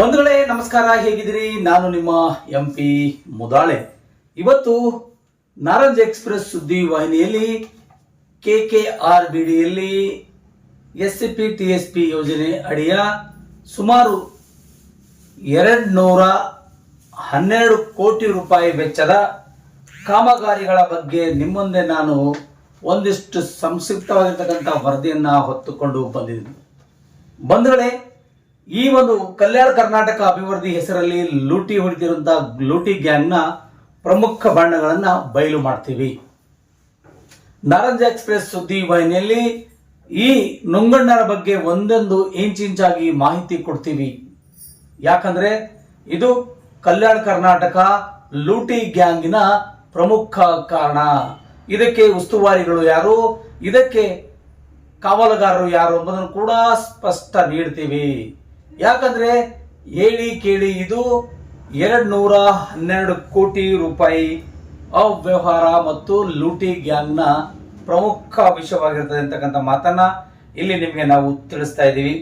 ಬಂಧುಗಳೇ ನಮಸ್ಕಾರ, ಹೇಗಿದ್ದೀರಿ? ನಾನು ನಿಮ್ಮ MP ಮುದಾಳೆ. ಇವತ್ತು ನಾರಂಜ್ ಎಕ್ಸ್ಪ್ರೆಸ್ ಸುದ್ದಿ ವಾಹಿನಿಯಲ್ಲಿ KKRBDಯಲ್ಲಿ SCP TSP ಯೋಜನೆ ಅಡಿಯ ಸುಮಾರು 212 ಕೋಟಿ ರೂಪಾಯಿ ವೆಚ್ಚದ ಕಾಮಗಾರಿಗಳ ಬಗ್ಗೆ ನಿಮ್ಮ ಮುಂದೆ ನಾನು ಒಂದಿಷ್ಟು ಸಂಕ್ಷಿಪ್ತವಾಗಿರ್ತಕ್ಕಂಥ ವರದಿಯನ್ನು ಹೊತ್ತುಕೊಂಡು ಬಂದಿದ್ದೀನಿ. ಬಂಧುಗಳೇ, ಈ ಒಂದು ಕಲ್ಯಾಣ ಕರ್ನಾಟಕ ಅಭಿವೃದ್ಧಿ ಹೆಸರಲ್ಲಿ ಲೂಟಿ ಹೊಡೆದಿರುವಂತಹ ಲೂಟಿ ಗ್ಯಾಂಗ್ನ ಪ್ರಮುಖ ಬಣ್ಣಗಳನ್ನ ಬಯಲು ಮಾಡ್ತೀವಿ. ನಾರಂಜ್ ಎಕ್ಸ್ಪ್ರೆಸ್ ಸುದ್ದಿ ವಾಹಿನಿಯಲ್ಲಿ ಈ ನುಂಗಣ್ಣರ ಬಗ್ಗೆ ಒಂದೊಂದು ಇಂಚಾಗಿ ಮಾಹಿತಿ ಕೊಡ್ತೀವಿ. ಯಾಕಂದ್ರೆ ಇದು ಕಲ್ಯಾಣ ಕರ್ನಾಟಕ ಲೂಟಿ ಗ್ಯಾಂಗಿನ ಪ್ರಮುಖ ಕಾರಣ. ಇದಕ್ಕೆ ಉಸ್ತುವಾರಿಗಳು ಯಾರು, ಇದಕ್ಕೆ ಕಾವಲುಗಾರರು ಯಾರು ಎಂಬುದನ್ನು ಕೂಡ ಸ್ಪಷ್ಟ ನೀಡ್ತೀವಿ. ಯಾಕಂದ್ರೆ ಹೇಳಿ ಕೇಳಿ ಇದು 212 ಕೋಟಿ ರೂಪಾಯಿ ಅವ್ಯವಹಾರ ಮತ್ತು ಲೂಟಿ ಗ್ಯಾಂಗ್ನ ಪ್ರಮುಖ ವಿಷಯವಾಗಿರ್ತದೆ ಅಂತಕ್ಕಂಥ ಮಾತನ್ನ ಇಲ್ಲಿ ನಿಮಗೆ ನಾವು ತಿಳಿಸ್ತಾ ಇದ್ದೀವಿ.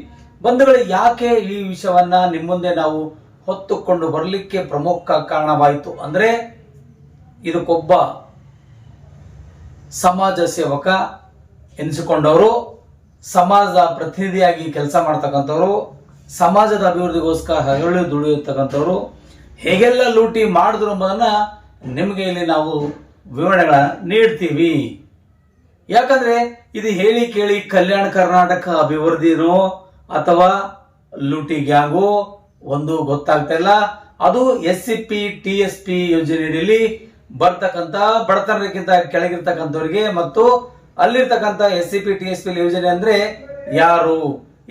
ಬಂಧುಗಳು, ಯಾಕೆ ಈ ವಿಷಯವನ್ನ ನಿಮ್ಮ ಮುಂದೆ ನಾವು ಹೊತ್ತುಕೊಂಡು ಬರಲಿಕ್ಕೆ ಪ್ರಮುಖ ಕಾರಣವಾಯಿತು ಅಂದ್ರೆ, ಇದಕ್ಕೊಬ್ಬ ಸಮಾಜ ಸೇವಕ ಎನಿಸಿಕೊಂಡವರು, ಸಮಾಜದ ಪ್ರತಿನಿಧಿಯಾಗಿ ಕೆಲಸ ಮಾಡ್ತಕ್ಕಂಥವ್ರು, ಸಮಾಜದ ಅಭಿವೃದ್ಧಿಗೋಸ್ಕರ ಹಗಲು ದುಡಿಯತಕ್ಕಂಥವ್ರು ಹೇಗೆಲ್ಲ ಲೂಟಿ ಮಾಡಿದ್ರು ಎಂಬುದನ್ನ ನಿಮಗೆ ಇಲ್ಲಿ ನಾವು ವಿವರಣೆಗಳನ್ನ ನೀಡ್ತೀವಿ. ಯಾಕಂದ್ರೆ ಇದು ಹೇಳಿ ಕೇಳಿ ಕಲ್ಯಾಣ ಕರ್ನಾಟಕ ಅಭಿವೃದ್ಧಿನೋ ಅಥವಾ ಲೂಟಿ ಗ್ಯಾಂಗು ಒಂದು ಗೊತ್ತಾಗ್ತಾ ಇಲ್ಲ. ಅದು SCP TSP ಯೋಜನೆಯಲ್ಲಿ ಬರ್ತಕ್ಕಂಥ ಬಡತನಕ್ಕಿಂತ ಕೆಳಗಿರ್ತಕ್ಕಂಥವ್ರಿಗೆ ಮತ್ತು ಅಲ್ಲಿರ್ತಕ್ಕಂಥ SCP TSP ಯೋಜನೆ ಅಂದ್ರೆ ಯಾರು,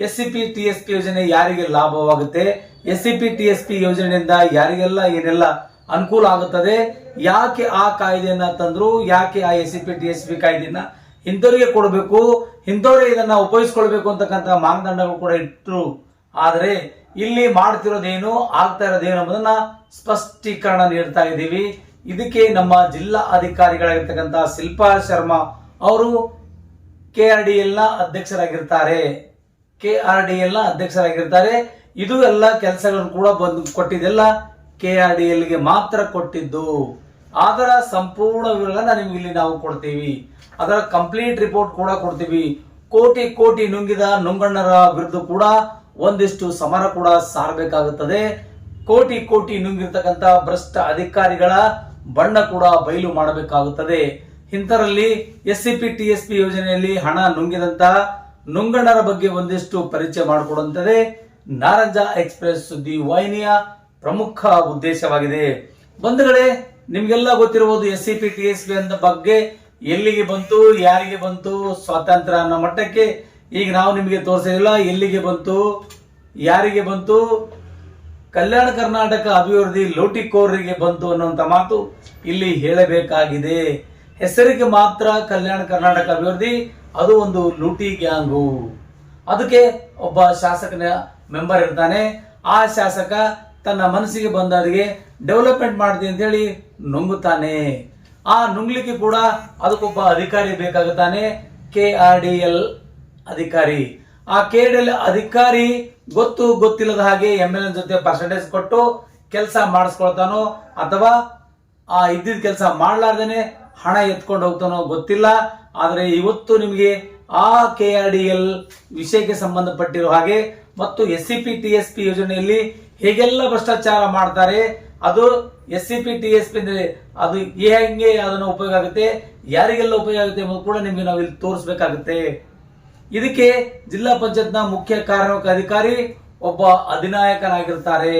SCP TSP ಯೋಜನೆ ಯಾರಿಗೆ ಲಾಭವಾಗುತ್ತೆ, SCP TSP ಯೋಜನೆಯಿಂದ ಯಾರಿಗೆಲ್ಲ ಏನೆಲ್ಲ ಅನುಕೂಲ ಆಗುತ್ತದೆ, ಯಾಕೆ ಆ ಕಾಯ್ದೆಯನ್ನ ತಂದ್ರು, ಯಾಕೆ ಆ SCP TSP ಕಾಯ್ದೆಯನ್ನ ಇಂಥವ್ರಿಗೆ ಕೊಡಬೇಕು, ಇಂಥವ್ರೆ ಇದನ್ನ ಉಪಯೋಗಿಸ್ಕೊಳ್ಬೇಕು ಅಂತಕ್ಕಂಥ ಮಾನದಂಡಗಳು ಕೂಡ ಇಟ್ಟರು. ಆದ್ರೆ ಇಲ್ಲಿ ಮಾಡ್ತಿರೋದೇನು, ಆಗ್ತಾ ಇರೋದೇನು ಅನ್ನೋದನ್ನ ಸ್ಪಷ್ಟೀಕರಣ ನೀಡ್ತಾ ಇದ್ದೀವಿ. ಇದಕ್ಕೆ ನಮ್ಮ ಜಿಲ್ಲಾ ಅಧಿಕಾರಿಗಳಾಗಿರ್ತಕ್ಕಂಥ ಶಿಲ್ಪಾ ಶರ್ಮಾ ಅವರು KRDL ನ ಅಧ್ಯಕ್ಷರಾಗಿರ್ತಾರೆ. ಇದು ಎಲ್ಲ ಕೆಲಸಗಳನ್ನು ಕೂಡ ಬಂದು ಕೊಟ್ಟಿದ್ದೆಲ್ಲ KRDL ಗೆ ಮಾತ್ರ ಕೊಟ್ಟಿದ್ದು. ಅದರ ಸಂಪೂರ್ಣ ವಿವರಗಳನ್ನ ನಿಮ್ಗೆ ಇಲ್ಲಿ ನಾವು ಕೊಡ್ತೀವಿ. ಅದರ ಕಂಪ್ಲೀಟ್ ರಿಪೋರ್ಟ್ ಕೂಡ ಕೊಡ್ತೀವಿ. ಕೋಟಿ ಕೋಟಿ ನುಂಗಿದ ನುಂಗಣ್ಣರ ವಿರುದ್ಧ ಕೂಡ ಒಂದಿಷ್ಟು ಸಮರ ಕೂಡ ಸಾರಬೇಕಾಗುತ್ತದೆ. ಕೋಟಿ ಕೋಟಿ ನುಂಗಿರ್ತಕ್ಕಂಥ ಭ್ರಷ್ಟ ಅಧಿಕಾರಿಗಳ ಬಣ್ಣ ಕೂಡ ಬಯಲು ಮಾಡಬೇಕಾಗುತ್ತದೆ. ಇಂಥರಲ್ಲಿ SCP TSP ಯೋಜನೆಯಲ್ಲಿ ಹಣ ನುಂಗಿದಂತಹ ನುಂಗಣ್ಣರ ಬಗ್ಗೆ ಒಂದಿಷ್ಟು ಪರಿಚಯ ಮಾಡಿಕೊಡುವಂತದೇ ನಾರಂಜ ಎಕ್ಸ್ಪ್ರೆಸ್ ಸುದ್ದಿ ವಾಹಿನಿಯ ಪ್ರಮುಖ ಉದ್ದೇಶವಾಗಿದೆ. ಬಂಧುಗಳೇ, ನಿಮ್ಗೆಲ್ಲ ಗೊತ್ತಿರಬಹುದು SCP TSP ಅಂತ ಬಗ್ಗೆ ಎಲ್ಲಿಗೆ ಬಂತು, ಯಾರಿಗೆ ಬಂತು, ಸ್ವಾತಂತ್ರ್ಯ ಅನ್ನೋ ಮಟ್ಟಕ್ಕೆ ಈಗ ನಾವು ನಿಮಗೆ ತೋರಿಸಿದಿಲ್ಲ. ಎಲ್ಲಿಗೆ ಬಂತು, ಯಾರಿಗೆ ಬಂತು, ಕಲ್ಯಾಣ ಕರ್ನಾಟಕ ಅಭಿವೃದ್ಧಿ ಲೂಟಿಕೋರರಿಗೆ ಬಂತು ಅನ್ನುವಂತ ಮಾತು ಇಲ್ಲಿ ಹೇಳಬೇಕಾಗಿದೆ. ಹೆಸರಿಗೆ ಮಾತ್ರ ಕಲ್ಯಾಣ ಕರ್ನಾಟಕ ಅಭಿವೃದ್ಧಿ, ಅದು ಒಂದು ಲೂಟಿ ಗ್ಯಾಂಗು. ಅದಕ್ಕೆ ಒಬ್ಬ ಶಾಸಕನ ಮೆಂಬರ್ ಇರ್ತಾನೆ. ಆ ಶಾಸಕ ತನ್ನ ಮನಸ್ಸಿಗೆ ಬಂದವರಿಗೆ ಡೆವಲಪ್ಮೆಂಟ್ ಮಾಡ್ತೀನಿ ಅಂತ ಹೇಳಿ ನುಂಗುತ್ತಾನೆ. ಆ ನುಂಗ್ಲಿಕ್ಕೆ ಕೂಡ ಅದಕ್ಕೊಬ್ಬ ಅಧಿಕಾರಿ ಬೇಕಾಗುತ್ತಾನೆ, KRDL ಅಧಿಕಾರಿ. ಆ KRDL ಅಧಿಕಾರಿ ಗೊತ್ತಿಲ್ಲದ ಹಾಗೆ MLA ಜೊತೆ ಪರ್ಸೆಂಟೇಜ್ ಕೊಟ್ಟು ಕೆಲಸ ಮಾಡಿಸ್ಕೊಳ್ತಾನೋ ಅಥವಾ ಆ ಇದ್ದಿದ್ದ ಕೆಲಸ ಮಾಡ್ಲಾರ್ದೇನೆ ಹಣ ಎತ್ಕೊಂಡು ಹೋಗ್ತಾನೋ ಗೊತ್ತಿಲ್ಲ. ಆದ್ರೆ ಇವತ್ತು ನಿಮಗೆ ಆ KRDL ವಿಷಯಕ್ಕೆ ಸಂಬಂಧಪಟ್ಟಿರೋ ಹಾಗೆ ಮತ್ತು SCP TSP ಯೋಜನೆಯಲ್ಲಿ ಹೇಗೆಲ್ಲ ಭ್ರಷ್ಟಾಚಾರ ಮಾಡ್ತಾರೆ, ಅದು SCP TSP ಅಂದ್ರೆ ಅದು ಹೇಗೆ ಅದನ್ನು ಉಪಯೋಗ ಆಗುತ್ತೆ, ಯಾರಿಗೆಲ್ಲ ಉಪಯೋಗ ಆಗುತ್ತೆ ಎಂಬುದು ಕೂಡ ನಿಮಗೆ ನಾವು ಇಲ್ಲಿ ತೋರಿಸಬೇಕಾಗುತ್ತೆ. ಇದಕ್ಕೆ ಜಿಲ್ಲಾ ಪಂಚಾಯತ್ನ ಮುಖ್ಯ ಕಾರ್ಯನಿರ್ವಾಹಕ ಅಧಿಕಾರಿ ಒಬ್ಬ ಅಧಿನಾಯಕನಾಗಿರ್ತಾರೆ,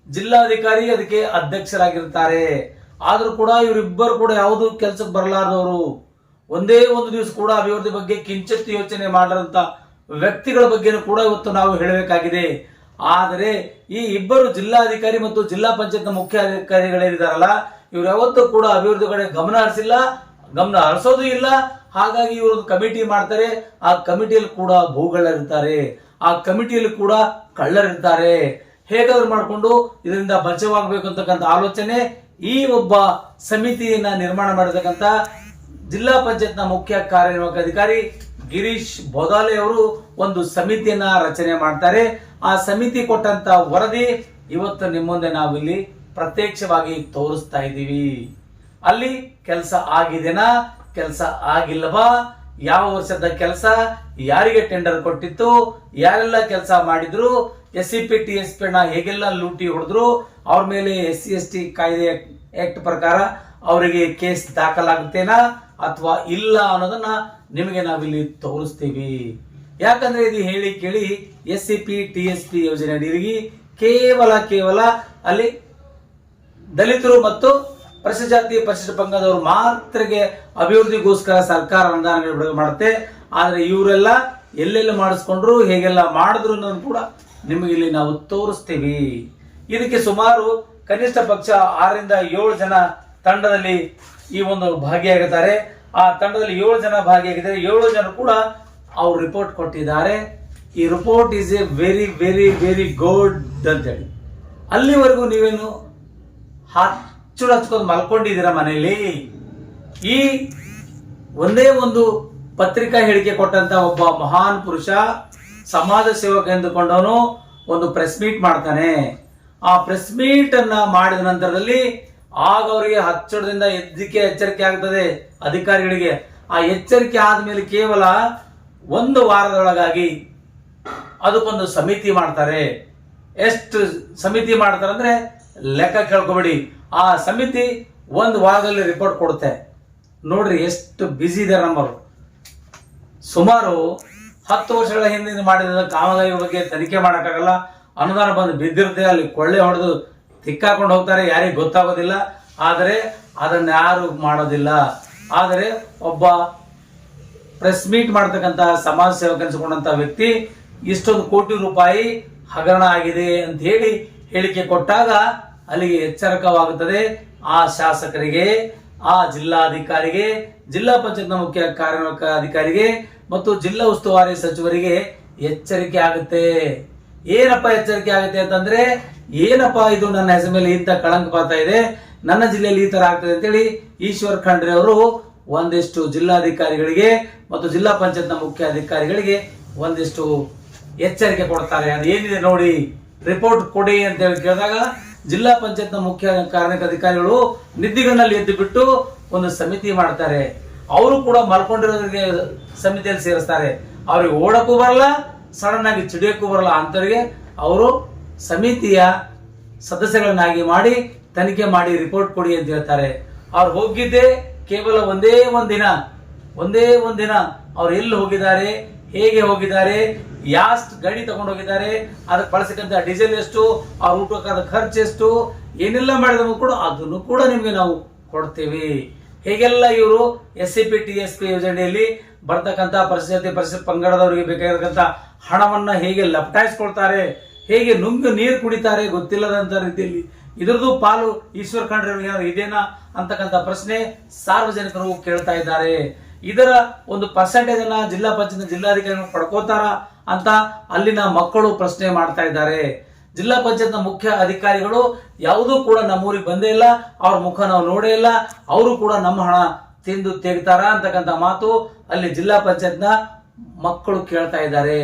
ಜಿಲ್ಲಾಧಿಕಾರಿ ಅದಕ್ಕೆ ಅಧ್ಯಕ್ಷರಾಗಿರ್ತಾರೆ. ಆದ್ರೂ ಕೂಡ ಇವರಿಬ್ಬರು ಕೂಡ ಯಾವುದು ಕೆಲಸಕ್ಕೆ ಬರಲಾರದವರು, ಒಂದೇ ಒಂದು ದಿವಸ ಕೂಡ ಅಭಿವೃದ್ಧಿ ಬಗ್ಗೆ ಕಿಂಚಿತ್ ಯೋಚನೆ ಮಾಡಿರಂತ ವ್ಯಕ್ತಿಗಳ ಬಗ್ಗೆನೂ ಕೂಡ ಇವತ್ತು ನಾವು ಹೇಳಬೇಕಾಗಿದೆ. ಆದರೆ ಈ ಇಬ್ಬರು ಜಿಲ್ಲಾಧಿಕಾರಿ ಮತ್ತು ಜಿಲ್ಲಾ ಪಂಚಾಯತ್ನ ಮುಖ್ಯ ಅಧಿಕಾರಿಗಳೇನಿದಾರಲ್ಲ, ಇವ್ರು ಯಾವತ್ತೂ ಕೂಡ ಅಭಿವೃದ್ಧಿ ಕಡೆ ಗಮನ ಹರಿಸೋದು ಇಲ್ಲ. ಹಾಗಾಗಿ ಇವರು ಒಂದು ಕಮಿಟಿ ಮಾಡ್ತಾರೆ. ಆ ಕಮಿಟಿಯಲ್ಲಿ ಕೂಡ ಭೂಗಳರಿರ್ತಾರೆ, ಆ ಕಮಿಟಿಯಲ್ಲಿ ಕೂಡ ಕಳ್ಳರಿರ್ತಾರೆ. ಹೇಗಾದ್ರೂ ಮಾಡಿಕೊಂಡು ಇದರಿಂದ ಬಚಾವಾಗಬೇಕು ಅಂತಕ್ಕಂಥ ಆಲೋಚನೆ ಈ ಒಬ್ಬ ಸಮಿತಿಯನ್ನ ನಿರ್ಮಾಣ ಮಾಡಿರ್ತಕ್ಕಂಥ ಜಿಲ್ಲಾ ಪಂಚಾಯತ್ನ ಮುಖ್ಯ ಕಾರ್ಯನಿರ್ವಾಹಕ ಅಧಿಕಾರಿ ಗಿರೀಶ್ ಬೋದಾಲೆ ಅವರು ಒಂದು ಸಮಿತಿಯನ್ನ ರಚನೆ ಮಾಡ್ತಾರೆ. ಆ ಸಮಿತಿ ಕೊಟ್ಟಂತ ವರದಿ ಇವತ್ತು ನಿಮ್ಮ ಮುಂದೆ ನಾವಿಲ್ಲಿ ಪ್ರತ್ಯಕ್ಷವಾಗಿ ತೋರಿಸ್ತಾ ಇದ್ದೀವಿ. ಅಲ್ಲಿ ಕೆಲಸ ಆಗಿದೆನಾ, ಕೆಲಸ ಆಗಿಲ್ಲವಾ, ಯಾವ ವರ್ಷದ ಕೆಲಸ, ಯಾರಿಗೆ ಟೆಂಡರ್ ಕೊಟ್ಟಿತ್ತು, ಯಾರೆಲ್ಲ ಕೆಲಸ ಮಾಡಿದ್ರು, SCP TSP ಹೇಗೆಲ್ಲ ಲೂಟಿ ಹೊಡೆದ್ರು, ಅವ್ರ ಮೇಲೆ SC/ST ಕಾಯ್ದೆ ಆಕ್ಟ್ ಪ್ರಕಾರ ಅವರಿಗೆ ಕೇಸ್ ದಾಖಲಾಗುತ್ತೇನಾ ಅಥವಾ ಇಲ್ಲ ಅನ್ನೋದನ್ನ ನಿಮಗೆ ನಾವಿಲ್ಲಿ ತೋರಿಸ್ತೀವಿ. ಯಾಕಂದ್ರೆ ಇದು ಹೇಳಿ ಕೇಳಿ SCP TSP ಯೋಜನೆ ಅಡಿಯಲ್ಲಿ ಕೇವಲ ಅಲ್ಲಿ ದಲಿತರು ಮತ್ತು ಪರಿಶಿಷ್ಟ ಜಾತಿ ಪರಿಶಿಷ್ಟ ಪಂಗಡದವರು ಮಾತ್ರಗೆ ಅಭಿವೃದ್ಧಿಗೋಸ್ಕರ ಸರ್ಕಾರ ಅನುದಾನಗಳು ಬಿಡುಗಡೆ ಮಾಡುತ್ತೆ. ಆದ್ರೆ ಇವರೆಲ್ಲ ಎಲ್ಲೆಲ್ಲ ಮಾಡಿಸ್ಕೊಂಡ್ರು, ಹೇಗೆಲ್ಲ ಮಾಡಿದ್ರು ಅನ್ನೋದು ಕೂಡ ನಿಮಗೆ ಇಲ್ಲಿ ನಾವು ತೋರಿಸ್ತೀವಿ. ಇದಕ್ಕೆ ಸುಮಾರು ಕನಿಷ್ಠ ಪಕ್ಷ 6 ರಿಂದ 7 ಜನ ತಂಡದಲ್ಲಿ ಈ ಒಂದು ಭಾಗಿಯಾಗಿದ್ದಾರೆ. ಆ ತಂಡದಲ್ಲಿ 7 ಜನ ಭಾಗಿಯಾಗಿದ್ದಾರೆ. 7 ಜನ ಕೂಡ ಅವ್ರು ರಿಪೋರ್ಟ್ ಕೊಟ್ಟಿದ್ದಾರೆ. ಈ report is A very very very good ಅಂತ ಹೇಳಿ. ಅಲ್ಲಿವರೆಗೂ ನೀವೇನು ಹಚ್ಕೊಂಡು ಮಲ್ಕೊಂಡಿದ್ದೀರಾ ಮನೆಯಲ್ಲಿ? ಈ ಒಂದೇ ಒಂದು ಪತ್ರಿಕಾ ಹೇಳಿಕೆ ಕೊಟ್ಟಂತ ಒಬ್ಬ ಮಹಾನ್ ಪುರುಷ, ಸಮಾಜ ಸೇವಕ ಎಂದುಕೊಂಡವನು ಒಂದು ಪ್ರೆಸ್ ಮೀಟ್ ಮಾಡ್ತಾನೆ. ಆ ಪ್ರೆಸ್ ಮೀಟ್ ಅನ್ನ ಮಾಡಿದ ನಂತರದಲ್ಲಿ ಆಗ ಅವರಿಗೆ ಹಚ್ಚಡದಿಂದ ಎಚ್ಚರಿಕೆ ಆಗ್ತದೆ ಅಧಿಕಾರಿಗಳಿಗೆ. ಆ ಎಚ್ಚರಿಕೆ ಆದ್ಮೇಲೆ ಕೇವಲ 1 ವಾರದೊಳಗಾಗಿ ಅದಕ್ಕೊಂದು ಸಮಿತಿ ಮಾಡ್ತಾರೆ. ಎಷ್ಟು ಸಮಿತಿ ಮಾಡ್ತಾರೆ ಅಂದ್ರೆ ಲೆಕ್ಕ ಕೇಳ್ಕೊಬೇಡಿ. ಆ ಸಮಿತಿ 1 ವಾರದಲ್ಲಿ ರಿಪೋರ್ಟ್ ಕೊಡುತ್ತೆ. ನೋಡ್ರಿ ಎಷ್ಟು ಬಿಸಿ ಇದ್ದಾರೆ ನಮ್ಮವರು. ಸುಮಾರು 10 ವರ್ಷಗಳ ಹಿಂದೆ ಮಾಡಿದ ಕಾಮಗಾರಿ ಬಗ್ಗೆ ತನಿಖೆ ಮಾಡಕ್ಕಾಗಲ್ಲ. ಅನುದಾನ ಬಂದು ಬಿದ್ದಿರುತ್ತೆ, ಅಲ್ಲಿ ಕೊಳ್ಳೆ ಹೊಡೆದು ತಿಕ್ಕಾಕೊಂಡು ಹೋಗ್ತಾರೆ, ಯಾರಿಗೆ ಗೊತ್ತಾಗೋದಿಲ್ಲ. ಆದರೆ ಅದನ್ನ ಯಾರು ಮಾಡೋದಿಲ್ಲ. ಆದರೆ ಒಬ್ಬ ಪ್ರೆಸ್ ಮೀಟ್ ಮಾಡ್ತಕ್ಕಂತ ಸಮಾಜ ಸೇವಕ ಅನಿಸಿಕೊಂಡಂತ ವ್ಯಕ್ತಿ ಇಷ್ಟೊಂದು ಕೋಟಿ ರೂಪಾಯಿ ಹಗರಣ ಆಗಿದೆ ಅಂತ ಹೇಳಿ ಹೇಳಿಕೆ ಕೊಟ್ಟಾಗ ಅಲ್ಲಿಗೆ ಎಚ್ಚರಿಕವಾಗುತ್ತದೆ. ಆ ಶಾಸಕರಿಗೆ, ಆ ಜಿಲ್ಲಾಧಿಕಾರಿಗೆ, ಜಿಲ್ಲಾ ಪಂಚಾಯತ್ ಮುಖ್ಯ ಕಾರ್ಯನಿರ್ವಾಹಕ ಅಧಿಕಾರಿಗೆ ಮತ್ತು ಜಿಲ್ಲಾ ಉಸ್ತುವಾರಿ ಸಚಿವರಿಗೆ ಎಚ್ಚರಿಕೆ ಆಗುತ್ತೆ. ಏನಪ್ಪ ಎಚ್ಚರಿಕೆ ಆಗುತ್ತೆ ಅಂತಂದ್ರೆ, ಏನಪ್ಪಾ ಇದು ನನ್ನ ಹೆಸರು ಮೇಲೆ ಇಂಥ ಕಳಂಕ ಬರ್ತಾ ಇದೆ, ನನ್ನ ಜಿಲ್ಲೆಯಲ್ಲಿ ಈ ತರ ಆಗ್ತದೆ ಅಂತೇಳಿ ಈಶ್ವರ್ ಖಂಡ್ರೆ ಅವರು ಒಂದಿಷ್ಟು ಜಿಲ್ಲಾಧಿಕಾರಿಗಳಿಗೆ ಮತ್ತು ಜಿಲ್ಲಾ ಪಂಚಾಯತ್ನ ಮುಖ್ಯ ಅಧಿಕಾರಿಗಳಿಗೆ ಒಂದಿಷ್ಟು ಎಚ್ಚರಿಕೆ ಕೊಡ್ತಾರೆ. ಅದೇನಿದೆ ನೋಡಿ, ರಿಪೋರ್ಟ್ ಕೊಡಿ ಅಂತ ಹೇಳಿ ಕೇಳಿದಾಗ ಜಿಲ್ಲಾ ಪಂಚಾಯತ್ನ ಮುಖ್ಯ ಕಾರ್ಯನಿರ್ವಾಹಕ ಅಧಿಕಾರಿಗಳು ನಿದ್ದಿಗಣ್ಣಲ್ಲಿ ಎದ್ದು ಬಿಟ್ಟು ಒಂದು ಸಮಿತಿ ಮಾಡ್ತಾರೆ. ಅವರು ಕೂಡ ಮಲ್ಕೊಂಡಿರೋರಿಗೆ ಸಮಿತಿಯಲ್ಲಿ ಸೇರಿಸ್ತಾರೆ. ಅವ್ರಿಗೆ ಓಡಕ್ಕೂ ಬರಲ್ಲ, ಸಡನ್ ಆಗಿ ಚಿಡಿಯಕ್ಕೂ ಬರಲ್ಲ. ಅಂತವರಿಗೆ ಅವರು ಸಮಿತಿಯ ಸದಸ್ಯಗಳನ್ನಾಗಿ ಮಾಡಿ ತನಿಖೆ ಮಾಡಿ ರಿಪೋರ್ಟ್ ಕೊಡಿ ಅಂತ ಹೇಳ್ತಾರೆ. ಅವ್ರು ಹೋಗಿದ್ದೆ ಕೇವಲ ಒಂದೇ ಒಂದಿನ ಅವ್ರು ಎಲ್ಲಿ ಹೋಗಿದ್ದಾರೆ, ಹೇಗೆ ಹೋಗಿದ್ದಾರೆ, ಯಾಸ್ಟ್ ಗಾಡಿ ತಗೊಂಡು ಹೋಗಿದ್ದಾರೆ, ಅದಕ್ಕೆ ಬಳಸಕ್ಕಂತ ಡೀಸೆಲ್ ಎಷ್ಟು, ಅವ್ರ ಊಟಕ್ಕಾದ ಖರ್ಚು ಎಷ್ಟು, ಏನೆಲ್ಲ ಮಾಡಿದ್ರು ಕೂಡ ಅದನ್ನು ಕೂಡ ನಿಮ್ಗೆ ನಾವು ಕೊಡ್ತೇವೆ. ಹೇಗೆಲ್ಲ ಇವರು SCP TSP ಯೋಜನೆಯಲ್ಲಿ ಬರ್ತಕ್ಕಂಥ ಪರಿಶಿಷ್ಟ ಪಂಗಡದವರಿಗೆ ಬೇಕಾಗಿರತಕ್ಕಂಥ ಹಣವನ್ನ ಹೇಗೆ ಲಪಟಾಯಿಸ್ಕೊಳ್ತಾರೆ, ಹೇಗೆ ನುಂಗು ನೀರು ಕುಡಿತಾರೆ ಗೊತ್ತಿಲ್ಲದಂತ ರೀತಿಯಲ್ಲಿ ಇದ್ರದ್ದು ಪಾಲು ಈಶ್ವರ್ ಖಂಡ್ರೆ ಇದೇನಾ ಅಂತಕ್ಕಂಥ ಪ್ರಶ್ನೆ ಸಾರ್ವಜನಿಕರು ಕೇಳ್ತಾ ಇದ್ದಾರೆ. ಇದರ ಒಂದು ಪರ್ಸೆಂಟೇಜ್ ಅನ್ನ ಜಿಲ್ಲಾ ಪಂಚಾಯತ್ ಜಿಲ್ಲಾಧಿಕಾರಿಗಳು ಪಡ್ಕೋತಾರ ಅಂತ ಅಲ್ಲಿನ ಮಕ್ಕಳು ಪ್ರಶ್ನೆ ಮಾಡ್ತಾ ಇದ್ದಾರೆ. ಜಿಲ್ಲಾ ಪಂಚಾಯತ್ನ ಮುಖ್ಯ ಅಧಿಕಾರಿಗಳು ಯಾವುದೂ ಕೂಡ ನಮ್ಮೂರಿಗೆ ಬಂದೇ ಇಲ್ಲ, ಅವ್ರ ಮುಖ ನಾವು ನೋಡೇ ಇಲ್ಲ, ಅವರು ಕೂಡ ನಮ್ಮ ಹಣ ತಿಂದು ತೆಗಿತಾರ ಅಂತಕ್ಕಂಥ ಮಾತು ಅಲ್ಲಿ ಜಿಲ್ಲಾ ಪಂಚಾಯತ್ನ ಮಕ್ಕಳು ಕೇಳ್ತಾ ಇದ್ದಾರೆ.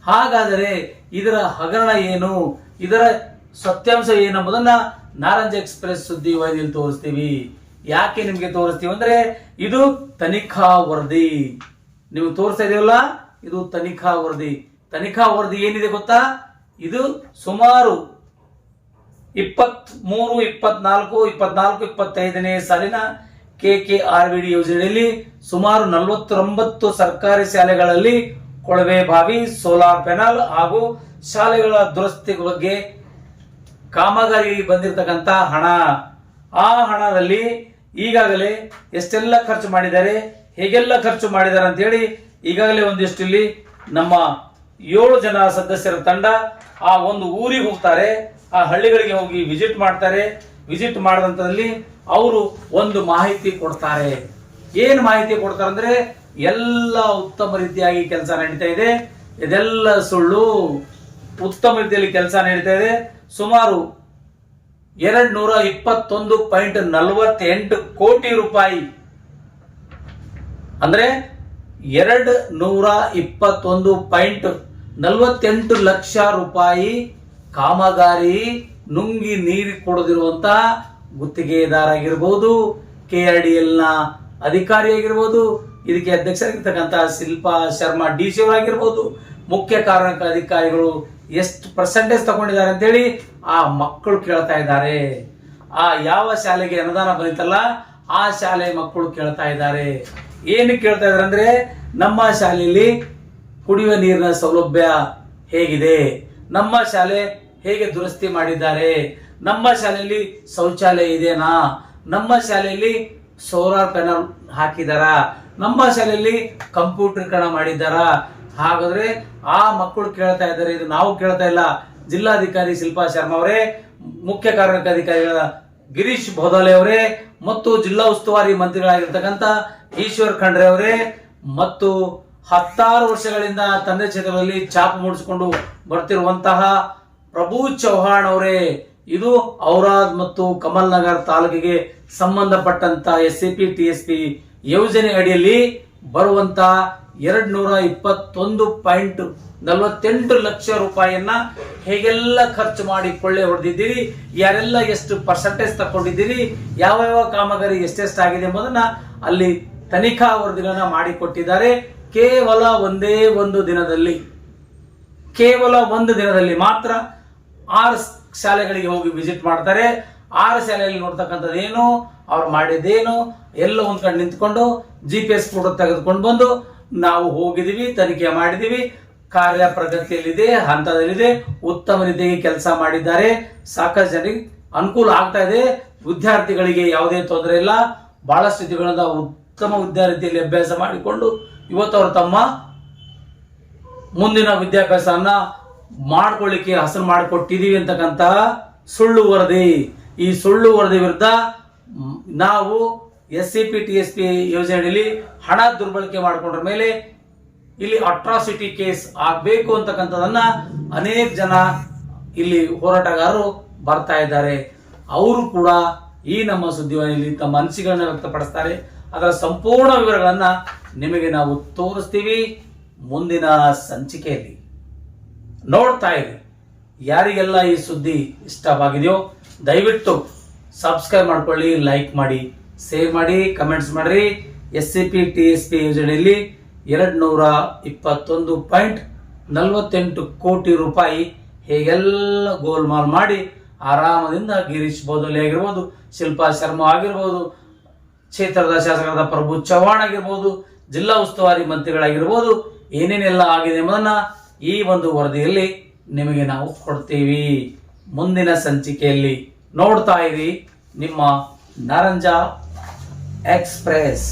ಹಾಗಾದರೆ ಇದರ ಹಗರಣ ಏನು, ಇದರ ಸತ್ಯಾಂಶ ಏನಂಬುದನ್ನ ನಾರಂಜ ಎಕ್ಸ್ಪ್ರೆಸ್ ಸುದ್ದಿ ವರದಿಯಲ್ಲಿ ತೋರಿಸ್ತೀವಿ. ಯಾಕೆ ನಿಮ್ಗೆ ತೋರಿಸ್ತೀವಿ ಅಂದ್ರೆ ಇದು ತನಿಖಾ ವರದಿ. ನೀವು ತೋರಿಸ್ತಾ ಇದೀವಲ್ಲ, ಇದು ತನಿಖಾ ವರದಿ. ತನಿಖಾ ವರದಿ ಏನಿದೆ ಗೊತ್ತಾ? ಇದು ಸುಮಾರು 23, 24, 25ನೇ ಸಾಲಿನ KKRVD ಯೋಜನೆಯಲ್ಲಿ ಸುಮಾರು 49 ಸರ್ಕಾರಿ ಶಾಲೆಗಳಲ್ಲಿ ಕೊಳವೆ ಬಾವಿ, ಸೋಲಾರ್ ಪ್ಯಾನಲ್ ಹಾಗೂ ಶಾಲೆಗಳ ದುರಸ್ತಿ ಬಗ್ಗೆ ಕಾಮಗಾರಿ ಬಂದಿರತಕ್ಕಂತ ಹಣ, ಆ ಹಣದಲ್ಲಿ ಈಗಾಗಲೇ ಎಷ್ಟೆಲ್ಲ ಖರ್ಚು ಮಾಡಿದ್ದಾರೆ, ಹೇಗೆಲ್ಲ ಖರ್ಚು ಮಾಡಿದ್ದಾರೆ ಅಂತ ಹೇಳಿ ಈಗಾಗಲೇ ಒಂದಿಷ್ಟು ಇಲ್ಲಿ ನಮ್ಮ 7 ಜನ ಸದಸ್ಯರ ತಂಡ ಆ ಒಂದು ಊರಿಗೆ ಹೋಗ್ತಾರೆ, ಆ ಹಳ್ಳಿಗಳಿಗೆ ಹೋಗಿ ವಿಸಿಟ್ ಮಾಡ್ತಾರೆ. ವಿಸಿಟ್ ಮಾಡಿದಂತದಲ್ಲಿ ಅವರು ಒಂದು ಮಾಹಿತಿ ಕೊಡ್ತಾರೆ. ಏನು ಮಾಹಿತಿ ಕೊಡ್ತಾರೆ ಅಂದ್ರೆ, ಎಲ್ಲ ಉತ್ತಮ ರೀತಿಯಾಗಿ ಕೆಲಸ ನಡೀತಾ ಇದೆ, ಇದೆಲ್ಲ ಸುಳ್ಳು, ಉತ್ತಮ ರೀತಿಯಲ್ಲಿ ಕೆಲಸ ನಡೀತಾ ಇದೆ. ಸುಮಾರು 221.48 ಕೋಟಿ ರೂಪಾಯಿ ಅಂದ್ರೆ 221.48 ಲಕ್ಷ ರೂಪಾಯಿ ಕಾಮಗಾರಿ ನುಂಗಿ ನೀರು ಕೊಡದಿರುವಂತ ಗುತ್ತಿಗೆದಾರ ಆಗಿರ್ಬೋದು, KRDL ನ ಅಧಿಕಾರಿ ಆಗಿರ್ಬೋದು, ಇದಕ್ಕೆ ಅಧ್ಯಕ್ಷರಾಗಿರ್ತಕ್ಕಂಥ ಶಿಲ್ಪಾ ಶರ್ಮಾ DC ಅವರಾಗಿರ್ಬೋದು, ಮುಖ್ಯ ಕಾರ್ಯನಿರ್ವಾಹಕ ಅಧಿಕಾರಿಗಳು ಎಷ್ಟು ಪರ್ಸೆಂಟೇಜ್ ತಗೊಂಡಿದ್ದಾರೆ ಅಂತೇಳಿ ಆ ಮಕ್ಕಳು ಕೇಳ್ತಾ ಇದ್ದಾರೆ. ಆ ಯಾವ ಶಾಲೆಗೆ ಅನುದಾನ ಬಂದಿತ್ತಲ್ಲ ಆ ಶಾಲೆ ಮಕ್ಕಳು ಕೇಳ್ತಾ ಇದ್ದಾರೆ. ಏನು ಕೇಳ್ತಾ ಇದ್ದಾರೆ ಅಂದ್ರೆ, ನಮ್ಮ ಶಾಲೆಯಲ್ಲಿ ಕುಡಿಯುವ ನೀರಿನ ಸೌಲಭ್ಯ ಹೇಗಿದೆ, ನಮ್ಮ ಶಾಲೆ ಹೇಗೆ ದುರಸ್ತಿ ಮಾಡಿದ್ದಾರೆ, ನಮ್ಮ ಶಾಲೆಯಲ್ಲಿ ಶೌಚಾಲಯ ಇದೆನಾ, ನಮ್ಮ ಶಾಲೆಯಲ್ಲಿ ಸೋಲಾರ್ ಪ್ಯಾನಲ್ ಹಾಕಿದಾರ, ನಮ್ಮ ಶಾಲೆಯಲ್ಲಿ ಕಂಪ್ಯೂಟರೀಕರಣ ಮಾಡಿದ್ದಾರ. ಹಾಗಾದ್ರೆ ಆ ಮಕ್ಕಳು ಕೇಳ್ತಾ ಇದ್ದಾರೆ, ಇದು ನಾವು ಕೇಳ್ತಾ ಇಲ್ಲ. ಜಿಲ್ಲಾಧಿಕಾರಿ ಶಿಲ್ಪಾ ಶರ್ಮಾ ಅವರೇ, ಮುಖ್ಯ ಕಾರ್ಯನಿರ್ವಾಹಕ ಅಧಿಕಾರಿಗಳ ಗಿರೀಶ್ ಬೋದಾಲೆ ಅವರೇ ಮತ್ತು ಜಿಲ್ಲಾ ಉಸ್ತುವಾರಿ ಮಂತ್ರಿಗಳಾಗಿರ್ತಕ್ಕಂಥ ಈಶ್ವರ್ ಖಂಡ್ರೆ ಅವರೇ ಮತ್ತು 16 ವರ್ಷಗಳಿಂದ ತಂದೆ ಕ್ಷೇತ್ರದಲ್ಲಿ ಛಾಪು ಮೂಡಿಸಿಕೊಂಡು ಬರ್ತಿರುವಂತಹ ಪ್ರಭು ಚೌಹಾಣ್ ಅವರೇ, ಇದು ಔರಾದ್ ಮತ್ತು ಕಮಲ್ ನಗರ್ ತಾಲೂಕಿಗೆ ಸಂಬಂಧಪಟ್ಟಂತ SCP TSP ಯೋಜನೆ ಅಡಿಯಲ್ಲಿ ಬರುವಂತ 221.48 ಲಕ್ಷ ರೂಪಾಯಿಯನ್ನ ಹೇಗೆಲ್ಲ ಖರ್ಚು ಮಾಡಿ ಕೊಳ್ಳೆ ಹೊಡೆದಿದ್ದೀರಿ, ಯಾರೆಲ್ಲ ಎಷ್ಟು ಪರ್ಸೆಂಟೇಜ್ ತಕೊಂಡಿದ್ದೀರಿ, ಯಾವ ಯಾವ ಕಾಮಗಾರಿ ಎಷ್ಟೆಷ್ಟು ಆಗಿದೆ ಎಂಬುದನ್ನ ಅಲ್ಲಿ ತನಿಖಾ ವರದಿಗಳನ್ನ ಮಾಡಿಕೊಟ್ಟಿದ್ದಾರೆ. ಕೇವಲ ಒಂದು ದಿನದಲ್ಲಿ ಮಾತ್ರ 6 ಶಾಲೆಗಳಿಗೆ ಹೋಗಿ ವಿಸಿಟ್ ಮಾಡ್ತಾರೆ. 6 ಶಾಲೆಯಲ್ಲಿ ನೋಡ್ತಕ್ಕಂಥದ್ದು ಏನು, ಅವ್ರು ಮಾಡಿದ್ದೇನು ಎಲ್ಲ ಒಂದ್ ಕಡೆ ನಿಂತ್ಕೊಂಡು GPS ಫೋಟೋ ತೆಗೆದುಕೊಂಡು ಬಂದು ನಾವು ಹೋಗಿದೀವಿ, ತನಿಖೆ ಮಾಡಿದೀವಿ, ಕಾರ್ಯ ಪ್ರಗತಿಯಲ್ಲಿದೆ, ಹಂತದಲ್ಲಿದೆ, ಉತ್ತಮ ರೀತಿಯಾಗಿ ಕೆಲಸ ಮಾಡಿದ್ದಾರೆ, ಸಾಕಷ್ಟು ಜನರಿಗೆ ಅನುಕೂಲ ಆಗ್ತಾ ಇದೆ, ವಿದ್ಯಾರ್ಥಿಗಳಿಗೆ ಯಾವುದೇ ತೊಂದರೆ ಇಲ್ಲ, ಬಹಳಷ್ಟು ರೀತಿಗಳಿಂದ ಉತ್ತಮ ವಿದ್ಯಾರ್ಥಿಯಲ್ಲಿ ಅಭ್ಯಾಸ ಮಾಡಿಕೊಂಡು ಇವತ್ತು ಅವರು ತಮ್ಮ ಮುಂದಿನ ವಿದ್ಯಾಭ್ಯಾಸವನ್ನ ಮಾಡ್ಕೊಳ್ಳಿಕ್ಕೆ ಹಸನು ಮಾಡಿಕೊಟ್ಟಿದೀವಿ ಅಂತಕ್ಕಂತಹ ಸುಳ್ಳು ವರದಿ. ಈ ಸುಳ್ಳು ವರದಿ ವಿರುದ್ಧ ನಾವು SCP TSP ಯೋಜನೆಯಲ್ಲಿ ಹಣ ದುರ್ಬಳಕೆ ಮಾಡಿಕೊಂಡ್ರ ಮೇಲೆ ಇಲ್ಲಿ ಅಟ್ರಾಸಿಟಿ ಕೇಸ್ ಆಗಬೇಕು ಅಂತಕ್ಕಂಥದನ್ನ ಅನೇಕ ಜನ ಇಲ್ಲಿ ಹೋರಾಟಗಾರರು ಬರ್ತಾ ಇದ್ದಾರೆ. ಅವರು ಕೂಡ ಈ ನಮ್ಮ ಸುದ್ದಿವಾಹಿನಿಯಲ್ಲಿ ತಮ್ಮ ಅನಿಸಿಕೆಗಳನ್ನ ವ್ಯಕ್ತಪಡಿಸ್ತಾರೆ. ಅದರ ಸಂಪೂರ್ಣ ವಿವರಗಳನ್ನ ನಿಮಗೆ ನಾವು ತೋರಿಸ್ತೀವಿ ಮುಂದಿನ ಸಂಚಿಕೆಯಲ್ಲಿ. ನೋಡ್ತಾ ಇರಿ. ಯಾರಿಗೆಲ್ಲ ಈ ಸುದ್ದಿ ಇಷ್ಟವಾಗಿದೆಯೋ ದಯವಿಟ್ಟು ಸಬ್ಸ್ಕ್ರೈಬ್ ಮಾಡ್ಕೊಳ್ಳಿ, ಲೈಕ್ ಮಾಡಿ, ಶೇರ್ ಮಾಡಿ, ಕಮೆಂಟ್ಸ್ ಮಾಡ್ರಿ. SCP TSP ಯೋಜನೆಯಲ್ಲಿ 221.48 ಕೋಟಿ ರೂಪಾಯಿ ಹೇಗೆಲ್ಲ ಗೋಲ್ಮಾಲ್ ಮಾಡಿ ಆರಾಮದಿಂದ ಗಿರೀಶ್ ಬೋದಲೆ ಆಗಿರ್ಬೋದು, ಶಿಲ್ಪಾ ಶರ್ಮಾ ಆಗಿರ್ಬೋದು, ಕ್ಷೇತ್ರದ ಶಾಸಕರಾದ ಪ್ರಭು ಚೌಹಾಣ್ ಆಗಿರ್ಬೋದು, ಜಿಲ್ಲಾ ಉಸ್ತುವಾರಿ ಮಂತ್ರಿಗಳಾಗಿರ್ಬೋದು, ಏನೇನೆಲ್ಲ ಆಗಿದೆ ಎಂಬುದನ್ನ ಈ ಒಂದು ವರದಿಯಲ್ಲಿ ನಿಮಗೆ ನಾವು ಕೊಡ್ತೀವಿ. ಮುಂದಿನ ಸಂಚಿಕೆಯಲ್ಲಿ ನೋಡ್ತಾ ಇರಿ ನಿಮ್ಮ ನರಂಜ ಎಕ್ಸ್ಪ್ರೆಸ್.